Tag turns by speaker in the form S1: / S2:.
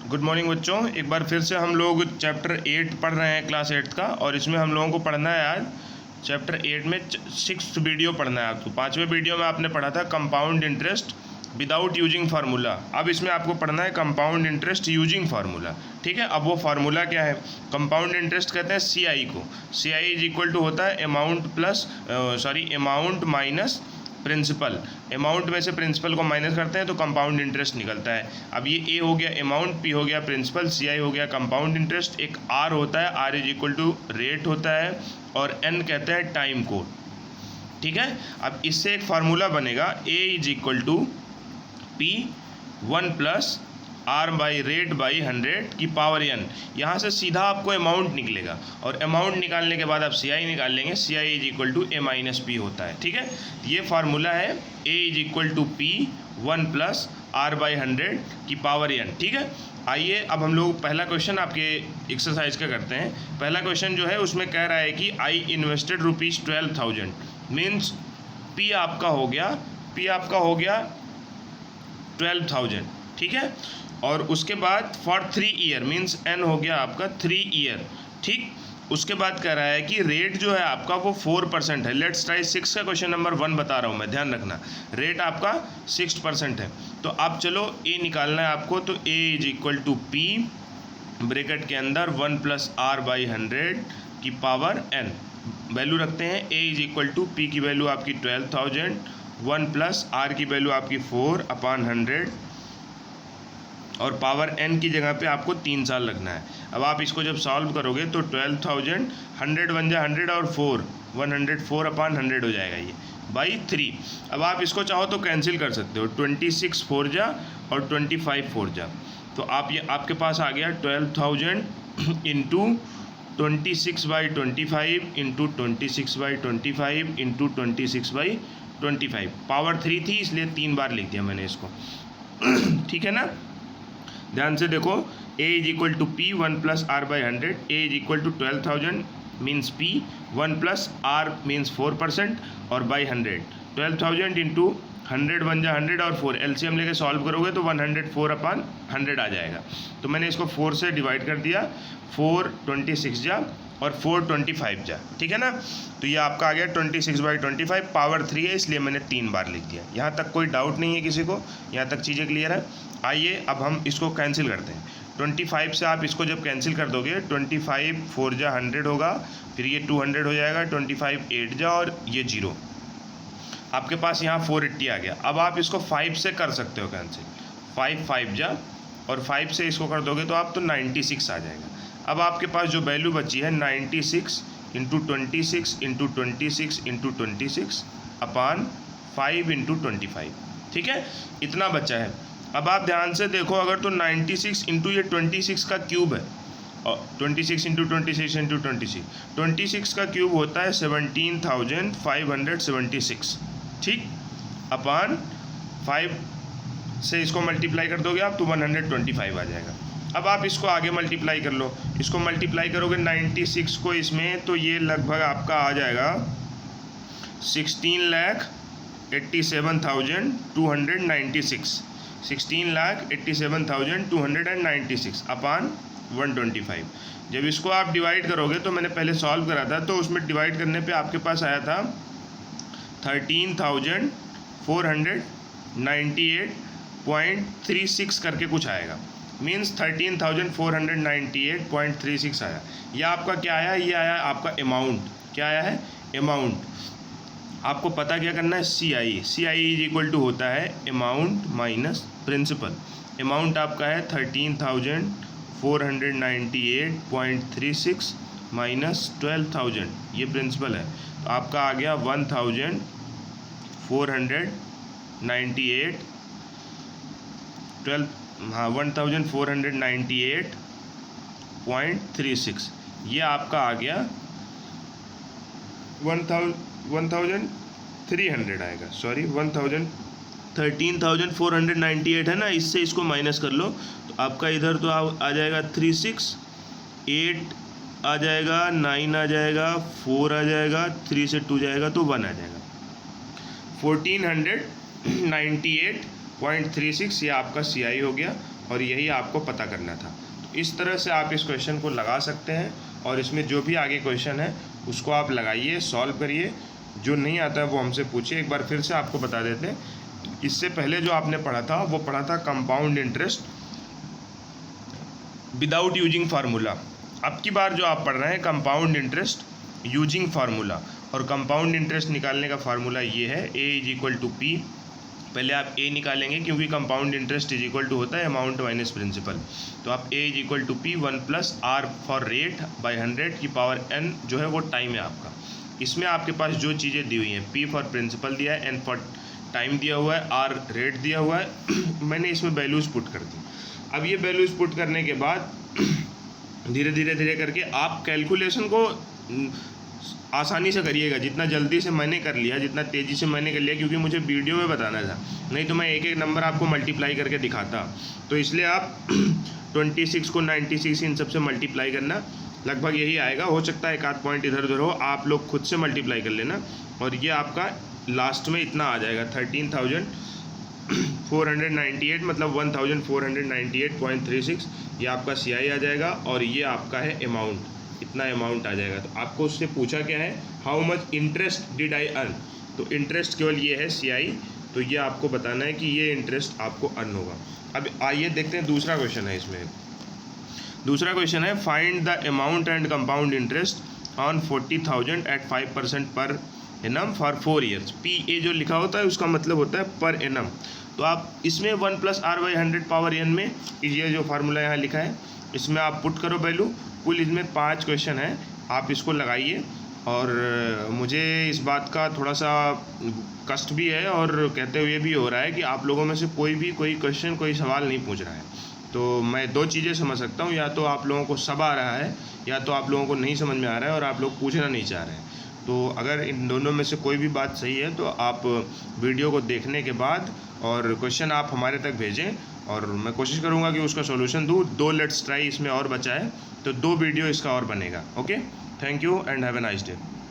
S1: Good morning बच्चों। एक बार फिर से हम लोग चैप्टर 8 पढ़ रहे हैं क्लास 8 का, और इसमें हम लोगों को पढ़ना है आज चैप्टर 8 में 6th वीडियो पढ़ना है आपको। 5वें वीडियो में आपने पढ़ा था compound interest without using formula. अब इसमें आपको पढ़ना है कंपाउंड इंटरेस्ट यूजिंग फार्मूला। ठीक है, अब वो फार्मूला क्या है? कंपाउंड इंटरेस्ट कहते हैं CI को। CI इज इक्वल टू होता है अमाउंट माइनस प्रिंसिपल। अमाउंट में से प्रिंसिपल को माइनस करते हैं तो कंपाउंड इंटरेस्ट निकलता है। अब ये A हो गया अमाउंट, P हो गया प्रिंसिपल, CI हो गया कंपाउंड इंटरेस्ट। एक R होता है, R is equal to rate होता है, और N कहते हैं टाइम कोड। ठीक है, अब इससे एक फार्मूला बनेगा A is equal to P1 plus R by rate by 100 की पावर N। यहाँ से सीधा आपको अमाउंट निकलेगा, और अमाउंट निकालने के बाद आप CI निकाल लेंगे। CI is equal to A minus P होता है। ठीक है, ये फार्मूला है A is equal to P1 plus R by 100 की पावर N। ठीक है, आइए अब हम लोग पहला क्वेश्चन आपके एक्सरसाइज का करते हैं। पहला क्वेश्चन जो है उसमें कह रहा है कि I invested rupees 12,000 means P आपका हो गया 12,000। ठीक है, और उसके बाद फॉर 3 ईयर मीन्स N हो गया आपका 3 ईयर। ठीक, उसके बाद कह रहा है कि रेट जो है आपका वो 4% है। लेट्स ट्राई 6 का क्वेश्चन नंबर 1 बता रहा हूँ मैं, ध्यान रखना। रेट आपका 6% है। तो आप चलो A निकालना है आपको, तो A is equal to P bracket के अंदर 1 प्लस R बाई 100 की पावर N। वैल्यू रखते हैं। A is equal to P की वैल्यू आपकी 12,000, 1 प्लस R की वैल्यू आपकी 4/100, और पावर N की जगह पे आपको 3 साल रखना है। अब आप इसको जब सॉल्व करोगे तो 12,000 100 बन जा 100 और 4 104/100 हो जाएगा ये बाई 3। अब आप इसको चाहो तो कैंसिल कर सकते हो, 26 4 जा और 25 4 जा। तो आप ये आपके पास आ गया 12,000 इंटू 26/25 इंटू 26/25 इंटू 26/25। पावर 3 थी इसलिए 3 बार लिख दिया मैंने इसको। ठीक है ना, ध्यान से देखो। A is equal to P 1 plus R by 100। A is equal to 12,000 means P 1 plus R means 4% और बाई 100। 12,000 इंटू 100 बन जा 100 और 4 LCM लेके सॉल्व करोगे तो 104/100 आ जाएगा। तो मैंने इसको 4 से डिवाइड कर दिया, 4 26 जा और 4 25 जा। ठीक है ना, तो ये आपका आ गया 26/25। पावर 3 है इसलिए मैंने 3 बार लिख दिया। यहाँ तक कोई डाउट नहीं है किसी को? यहाँ तक चीज़ें क्लियर है? आइए अब हम इसको कैंसिल करते हैं। 25 से आप इसको जब कैंसिल कर दोगे, 25 4 जा 100 होगा, फिर ये 200 हो जाएगा, 25 8 जा और ये 0। आपके पास यहाँ 480 आ गया। अब आप इसको 5 से कर सकते हो कैंसिल। 5 5 जा और 5 से इसको कर दोगे तो आप तो 96 आ जाएगा। अब आपके पास जो वैल्यू बची है 96 इंटू 26 इंटू 26 इंटू 26/5 इंटू 25। ठीक है, इतना बचा है। अब आप ध्यान से देखो, अगर तो 96 इंटू ये 26 का क्यूब है, और 26 इंटू 26 इंटू 26 का क्यूब होता है 17,576। ठीक, अपान 5 से इसको मल्टीप्लाई कर दोगे आप तो 125 आ जाएगा। अब आप इसको आगे मल्टीप्लाई कर लो। इसको मल्टीप्लाई करोगे 96 को इसमें, तो ये लगभग आपका आ जाएगा 16,87,296। 16,87,296 अपान 125। जब इसको आप डिवाइड करोगे, तो मैंने पहले सॉल्व करा था, तो उसमें डिवाइड करने पे आपके पास आया था 13,498.36 करके कुछ आएगा। मीन्स 13,498.36 आया। यह आपका क्या आया? ये आया आपका अमाउंट। क्या आया है? अमाउंट। आपको पता क्या करना है? CI इज इक्वल टू होता है अमाउंट माइनस प्रिंसिपल। अमाउंट आपका है 13,498.36 माइनस 12,000, ये प्रिंसिपल है। तो आपका आ गया 1498.36। ये आपका आ गया 1,300 आएगा। सॉरी, 13,498 है ना, इससे इसको माइनस कर लो तो आपका इधर तो आ जाएगा 36, 8 आ जाएगा, 9 आ जाएगा, 4 आ जाएगा, 3 से 2 जाएगा तो 1 आ जाएगा। 1498.36 ये आपका CI हो गया। और यही आपको पता करना था। तो इस तरह से आप इस क्वेश्चन को लगा सकते हैं और इसमें जो भी आगे क्वेश्चन है उसको आप लगाइए, सॉल्व करिए। जो नहीं आता है वो हमसे पूछिए। एक बार फिर से आपको बता देते हैं, इससे पहले जो आपने पढ़ा था वो पढ़ा था compound interest without using formula. अब की बार जो आप पढ़ रहे हैं कंपाउंड इंटरेस्ट यूजिंग फार्मूला, और कंपाउंड इंटरेस्ट निकालने का फार्मूला ये है A is equal to P. पहले आप ए निकालेंगे क्योंकि compound interest is equal to होता है अमाउंट माइनस प्रिंसिपल। तो आप A is equal to P 1 plus R for rate by 100 की पावर n जो है वो टाइम है आपका। इसमें आपके पास जो चीज़ें दी हुई हैं, पी फॉर प्रिंसिपल दिया है, एन फॉर टाइम दिया हुआ है, आर रेट दिया हुआ है मैंने इसमें वैल्यूज़ पुट कर दी। अब ये वैल्यूज़ पुट करने के बाद धीरे धीरे करके आप कैलकुलेशन को आसानी से करिएगा। जितना जल्दी से मैंने कर लिया, जितना तेज़ी से मैंने कर लिया, क्योंकि मुझे वीडियो में बताना था, नहीं तो मैं एक एक नंबर आपको मल्टीप्लाई करके दिखाता। तो इसलिए आप 26 को 96 इन सबसे मल्टीप्लाई करना, लगभग यही आएगा। हो सकता है एक आध पॉइंट इधर उधर हो, आप लोग खुद से मल्टीप्लाई कर लेना और ये आपका लास्ट में इतना आ जाएगा 13,498, मतलब 1498.36। ये आपका CI आ जाएगा और ये आपका है अमाउंट, इतना अमाउंट आ जाएगा। तो आपको उससे पूछा क्या है, how much interest did I earn. तो इंटरेस्ट केवल ये है CI, तो ये आपको बताना है कि ये इंटरेस्ट आपको अर्न होगा। अब आइए देखते हैं दूसरा क्वेश्चन है। इसमें दूसरा क्वेश्चन है find the amount and compound interest on 40,000 at 5% per annum for 4 years. PA जो लिखा होता है उसका मतलब होता है पर एनम। तो आप इसमें 1 plus R by 100 power n में ये जो फार्मूला यहाँ लिखा है इसमें आप पुट करो वैल्यू। कुल इसमें 5 क्वेश्चन है, आप इसको लगाइए। और मुझे इस बात का थोड़ा सा कष्ट भी है और कहते हुए भी हो रहा है कि आप लोगों में से कोई क्वेश्चन, कोई सवाल नहीं पूछ रहा है। तो मैं 2 चीज़ें समझ सकता हूँ, या तो आप लोगों को सब आ रहा है या तो आप लोगों को नहीं समझ में आ रहा है और आप लोग पूछना नहीं चाह रहे हैं। तो अगर इन दोनों में से कोई भी बात सही है तो आप वीडियो को देखने के बाद और क्वेश्चन आप हमारे तक भेजें और मैं कोशिश करूँगा कि उसका सॉल्यूशन दूँ। 2 लेट्स ट्राई इसमें और बचा है, तो 2 वीडियो इसका और बनेगा। Okay, thank you and have a nice day.